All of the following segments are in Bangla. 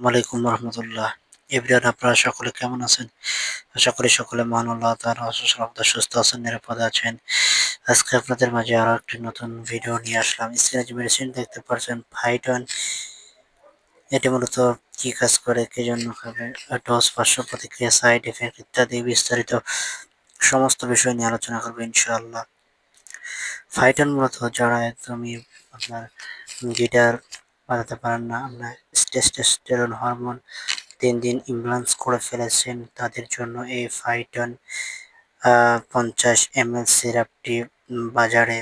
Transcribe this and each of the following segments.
ওয়ালাইকুম রহমতুল্লাহ। এভরিওয়ান, আপনারা সকলে কেমন আছেন? আশা করি সকলে মহান আল্লাহ তাআলার অশেষ রহমতে সুস্থ আছেন, নিরাপদে আছেন। আজকে আপনাদের মাঝে আরো একটি নতুন ভিডিও নিয়ে আসলাম। স্ক্রিনে যে মেডিসিন দেখতে পাচ্ছেন ফাইটন, এটি মূলত কি কাজ করে, কি জন্য খাবে, ডোজ, পার্শ্ব প্রতিক্রিয়া, সাইড এফেক্ট ইত্যাদি বিস্তারিত সমস্ত বিষয় নিয়ে আলোচনা করবো ইনশাআল্লাহ। ফাইটন মূলত যারা একদমই আপনার গিটার বাজাতে পারেন না, আপনার টেস্টোস্টেরন হরমোন দিন দিন ইমব্যালেন্স করে ফেলেছেন, তাদের জন্য এই ফাইটন 50 ml সিরাপটি বাজারে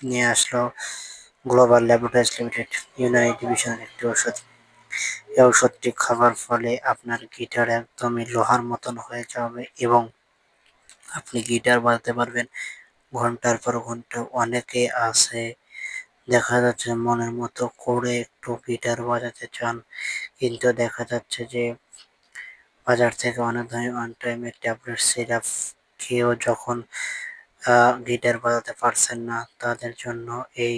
নিয়ে আসলো গ্লোবাল ল্যাবরেটরিজ লিমিটেড ইউনাইটেড ডিভিশনের একটি ওষুধ। এই ওষুধটি খাবার ফলে আপনার গিটার একদমই লোহার মতন হয়ে যাবে এবং আপনি গিটার বাজাতে পারবেন ঘন্টার পর ঘন্টা। অনেকে আছে দেখা যাচ্ছে মনের মতো করে একটু গিটার বাজাতে চান, কিন্তু দেখা যাচ্ছে যে বাজার থেকে অনেক দামি ওয়ান টাইমের ট্যাবলেট সিরাপ খেয়েও যখন গিটার বাজাতে পারছেন না, তাদের জন্য এই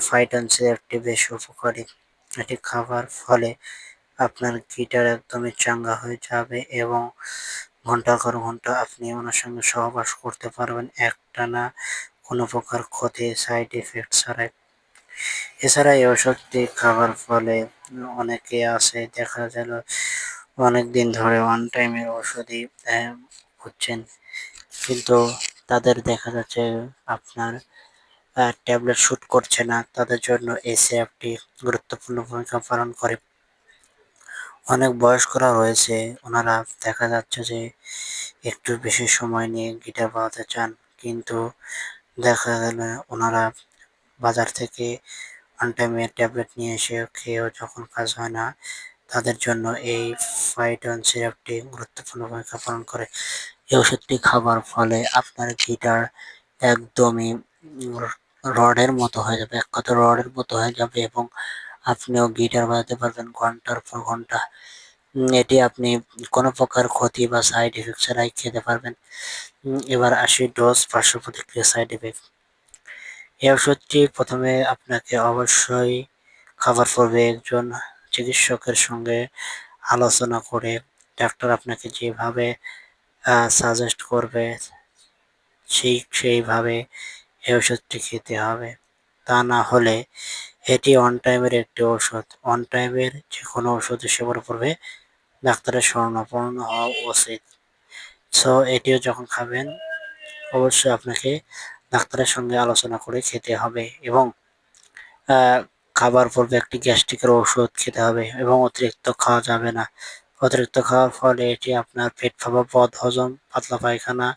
ফাইটন সিরাপটি বেশ উপকারী। এটি খাবার ফলে আপনার গিটার একদমই চাঙ্গা হয়ে যাবে এবং ঘন্টার পর ঘন্টা আপনি ওনার সঙ্গে সহবাস করতে পারবেন একটানা, কোনো প্রকার ক্ষতি সাইড এফেক্ট ছাড়াই। এছাড়া এই ওষুধটি খাবার ফলে অনেকে আছে দেখা গেল অনেক দিন ধরে ওয়ান টাইমের ওষুধই হচ্ছেন, কিন্তু তাদের দেখা যাচ্ছে আপনার ট্যাবলেট শ্যুট করছে না। তাদের জন্য এই সিরাপটি গুরুত্বপূর্ণ ভূমিকা পালন করে। অনেক বয়স্করা রয়েছে, ওনারা দেখা যাচ্ছে যে একটু বেশি সময় নিয়ে গিটার বাজাতে চান, কিন্তু দেখা গেল ওনারা বাজার থেকে ওয়ান টাইমের ট্যাবলেট নিয়ে এসে খেয়েও যখন কাজ হয় না, তাদের জন্য এই ফাইটন সিরাপটি গুরুত্বপূর্ণ ভূমিকা পালন করে। এই ওষুধটি খাবার ফলে আপনার গিটার একদমই রডের মতো হয়ে যাবে, এক কথা রডের মতো হয়ে যাবে এবং আপনিও গিটার বাজাতে পারবেন ঘন্টার পর ঘন্টা। এটি আপনি কোনো প্রকার ক্ষতি বা সাইড এফেক্ট ছাড়াই খেতে পারবেন। এবার আসি ডোজ, পার্শ্ব প্রতিক্রিয়া, সাইড এফেক্ট। এই ওষুধটি প্রথমে আপনাকে অবশ্যই খাবার পূর্বে একজন চিকিৎসকের সঙ্গে আলোচনা করে ডাক্তার আপনাকে যেভাবে সাজেস্ট করবে সেইভাবে এই ওষুধটি খেতে হবে। তা না হলে এটি অন টাইমের একটি ওষুধ, অন টাইমের যে কোনো ওষুধ সেবন পূর্বে ডাক্তারের শরণাপন্ন হওয়া উচিত। সো এটিও যখন খাবেন অবশ্যই আপনাকে ডাক্তারের সঙ্গে আলোচনা করে খেতে হবে এবং খাবার পূর্বে একটি গ্যাস্ট্রিকের ওষুধ খেতে হবে এবং অতিরিক্ত খাওয়া যাবে না। অতিরিক্ত খাওয়ার ফলে এটি আপনার পেট ফাঁপা, বদহজম, পাতলা পায়খানা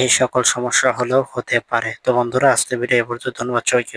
এই সকল সমস্যা হলেও হতে পারে। তো বন্ধুরা, আজকের ভিডিও এ পর্যন্ত। ধন্যবাদ সবাইকে।